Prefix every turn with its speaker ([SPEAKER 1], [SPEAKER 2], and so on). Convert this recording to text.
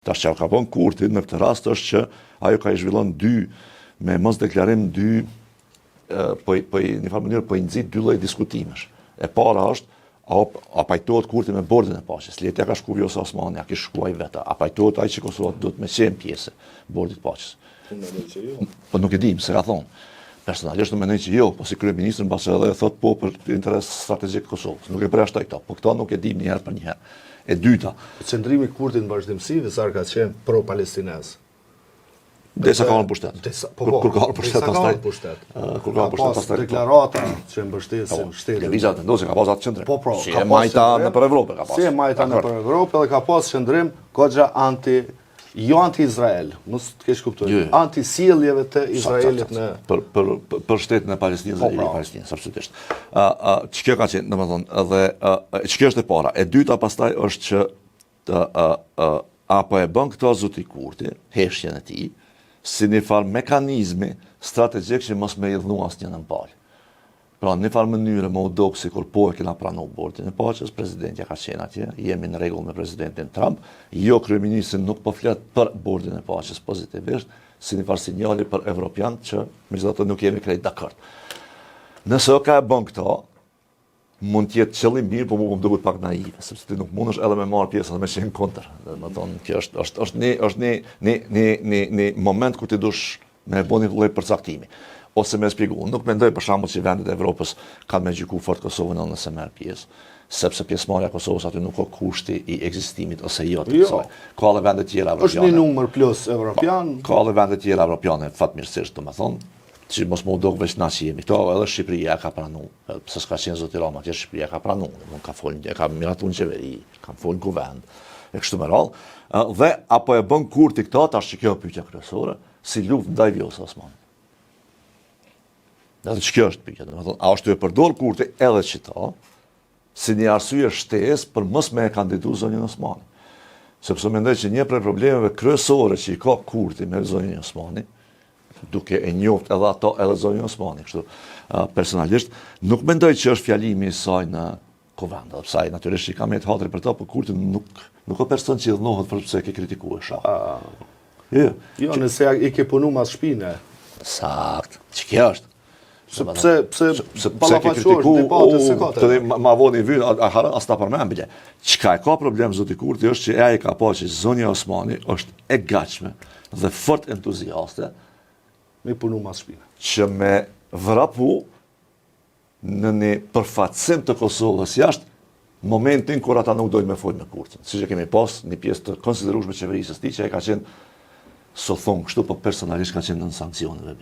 [SPEAKER 1] Tash që ka bën Kurti në këtë rast është që ajo ka i zhvillon me mos deklarim po në farë mënyrë po i nxit dy lloj diskutimesh. E para është a pajtohet Kurti me bordin e paqes. Letja ka shku Vjosa Osmani, a kish shkuaj vetë. A pajtohet ai që Kosova duhet me qenë pjesë bordit të paqes. Po nuk e dim, se ka thonë. Personalisht në mendoj që jo, po si kryeministri mbase edhe thot po për interes strategjik të Kosovës. Nuk e përjashtoj këto, po këto nuk e dim një herë për një herë. E dyta,
[SPEAKER 2] qëndrimi i Kurtit në vazhdimsi Vizar ka qenë pro-palestinez.
[SPEAKER 1] Derisa ka ardhur pushtet. Kur ka ardhur pushtet pastaj. Kur ka ardhur pushtet pastaj.
[SPEAKER 2] Deklarata që mbështesin shtetin.
[SPEAKER 1] Lëvizja të ndosë ka pas atë qendrim.
[SPEAKER 2] Po,
[SPEAKER 1] si e majta nëpër Evropë ka pas.
[SPEAKER 2] Si e majta nëpër Evropë dhe ka pas qendrim goxha anti-Izrael, mos të kesh kuptuar. Anti-sjelljeve të Izraelit në
[SPEAKER 1] për shtetin e Palestinës dhe Palestinës, absolutisht. Ç'kjo ka qenë, domethënë, edhe ç'kjo është e para. E dyta pastaj është që apo e bën këto zoti Kurti, heshjen e tij, si një farë mekanizmi strategjik që mos me i dhnu asnjë nën palë. Pra, në një farë mënyrë më u dok si kur po e kena pranu bordin e paqes, presidentja ka qenë atje, jemi në rregull me presidentin Trump, jo kryeministri nuk po flet për bordin e paqes pozitivisht, si një farë sinjali për evropian që megjithatë nuk jemi krejt dakord. Nëse ka e bën këto, mund të jetë qëllim mirë, po më duket pak naive, sepse ti nuk mundesh edhe me marr pjesë edhe me qenë kontër. Domethënë, kjo është një moment kur ti dush me bëni lloj përcaktimi. Ose me shpjegu. Nuk mendoj për shembull që vendet e Evropës kanë me gjyku fort Kosovën nëse merr pjesë, sepse pjesëmarrja e Kosovës aty nuk ka kushti i ekzistimit ose jo të kësaj. Ka edhe vende tjera evropiane.
[SPEAKER 2] Është një numër plus evropian.
[SPEAKER 1] Ka edhe vende tjera evropiane fatmirësisht, domethënë, që mos më dog veç na që jemi këto, edhe Shqipëria ka pranuar, pse s'ka qenë zoti Rama, atje Shqipëria ka pranuar, nuk ka folën, ka miratuar në qeveri, ka folën kuvend, e kështu me radhë, dhe apo e bën Kurti këto, tash që kjo pyetja kryesore, si luftë ndaj Vjosa Osmani. Dhe që kjo është pyetja, domethënë, a është e përdor Kurti edhe çito si një arsye shtesë për mos me e kandidu zonjën Osmani. Sepse mendoj që një prej problemeve kryesore që i ka Kurti me zonjën Osmani, duke e njoft edhe ato edhe zonjën Osmani, kështu personalisht, nuk mendoj që është fjalimi i saj në kuvend, sepse ai natyrisht i ka me të hatri për to, por Kurti nuk ka person që i dhënohet për pse ke kritikuar shoh.
[SPEAKER 2] Jo, nëse i ke punu mas shpine.
[SPEAKER 1] Sakt, që kjo është?
[SPEAKER 2] Pse ballafaqohesh debatet se ka.
[SPEAKER 1] Të ma voni vyn, as ta përmend bile. Çka e ka problem zoti Kurti është që ai ka pa që zonja Osmani është e gatshme dhe fort entuziaste
[SPEAKER 2] me punu mas shpine.
[SPEAKER 1] Që me vrapu në një përfaqësim të Kosovës jashtë momentin kur ata nuk dojnë me folë me Kurtin. Siç e kemi pas një pjesë të konsiderueshme të qeverisë së tij që ai ka qenë, so thon kështu, po personalisht ka qenë nën sanksioneve.